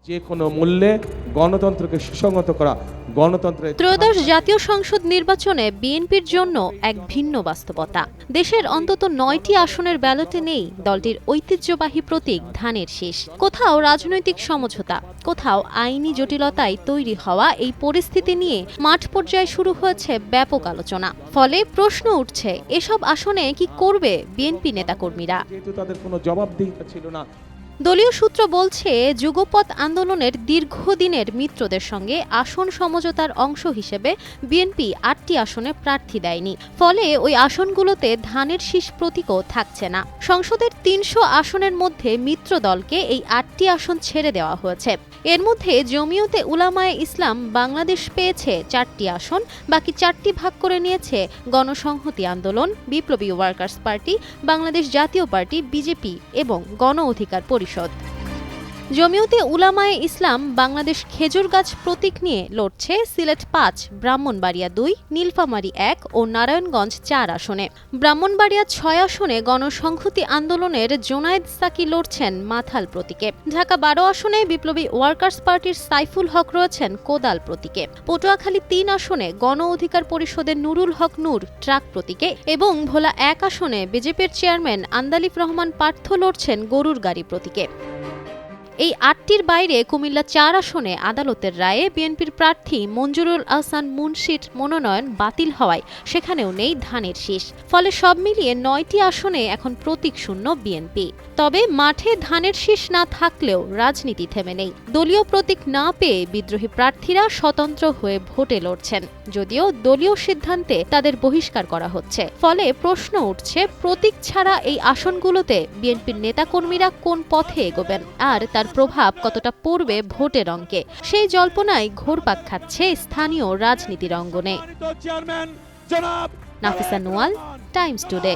যে কোনো মূল্যে গণতন্ত্রকে সুসংহত করা গণতন্ত্রের ত্রয়োদশ জাতীয় সংসদ নির্বাচনে বিএনপির জন্য এক ভিন্ন বাস্তবতা। দেশের অন্তত 9টি আসনের ব্যালটে নেই দলটির ঐতিহ্যবাহী প্রতীক ধানের শীষ। কোথাও রাজনৈতিক সমঝোতা, কোথাও আইনি জটিলতায় তৈরি হওয়া এই পরিস্থিতি নিয়ে মাঠ পর্যায়ে শুরু হয়েছে ব্যাপক আলোচনা। ফলে প্রশ্ন উঠছে, এসব আসনে কি করবে বিএনপি নেতাকর্মীরা? যেহেতু তাদের কোনো জবাবদিহিতা ছিল না। দলীয় সূত্র বলছে, যুগপৎ আন্দোলনের দীর্ঘদিনের মিত্রদের সঙ্গে আসন সমঝোতার অংশ হিসেবে বিএনপি 8টি আসনে প্রার্থী দেয়নি। ফলে ওই আসনগুলোতে ধানের শীষ প্রতীকও থাকছে না। সংসদের 300 আসনের মধ্যে মিত্র দলকে এই 8টি আসন ছেড়ে দেওয়া হয়েছে। এর মধ্যে জমিয়তে উলামায়ে ইসলাম বাংলাদেশ পেয়েছে 4টি আসন, বাকি 4টি ভাগ করে নিয়েছে গণসংহতি আন্দোলন, বিপ্লবী ওয়ার্কার্স পার্টি, বাংলাদেশ জাতীয় পার্টি বিজেপি এবং গণ অধিকার পরিষদ। জমিয়তে উলামায়ে ইসলাম বাংলাদেশ খেজুর গাছ প্রতীক নিয়ে লড়ছে সিলেট 5, ব্রাহ্মণবাড়িয়া 2, নীলফামারী 1 ও নারায়ণগঞ্জ 4 আসনে। ব্রাহ্মণবাড়িয়া 6 আসনে গণসংহতি আন্দোলনের জোনায়েদ সাকি লড়ছেন মাথাল প্রতীকে। ঢাকা 12 আসনে বিপ্লবী ওয়ার্কার্স পার্টির সাইফুল হক রয়েছেন কোদাল প্রতীকে। পটুয়াখালী 3 আসনে গণ অধিকার পরিষদের নুরুল হক নূর ট্রাক প্রতীকে এবং ভোলা 1 আসনে বিজেপির চেয়ারম্যান আন্দালিব রহমান পার্থ লড়ছেন গরুর গাড়ি প্রতীকে। এই 8টির বাইরে কুমিল্লা 4 আসনে আদালতের রায়ে বিএনপির প্রার্থী মঞ্জুরুল আহসান মুন্সির মনোনয়ন বাতিল হওয়ায় সেখানেও নেই ধানের শীষ। ফলে সব মিলিয়ে 9টি আসনে এখন প্রতীক শূন্য বিএনপি। তবে মাঠে ধানের শীষ না থাকলেও রাজনীতি থেমে নেই। দলীয় প্রতীক না পেয়ে বিদ্রোহী প্রার্থীরা স্বতন্ত্র হয়ে ভোটে লড়ছেন, যদিও দলীয় সিদ্ধান্তে তাদের বহিষ্কার করা হচ্ছে। ফলে প্রশ্ন উঠছে, প্রতীক ছাড়া এই আসনগুলোতে বিএনপির নেতাকর্মীরা কোন পথে এগোবেন, আর তার প্রভাব কতটা পড়বে ভোটের অঙ্কে, সেই জল্পনায় ঘোরপাক খাচ্ছে স্থানীয় রাজনীতির অঙ্গনে। Nafisa Nowal, Times today.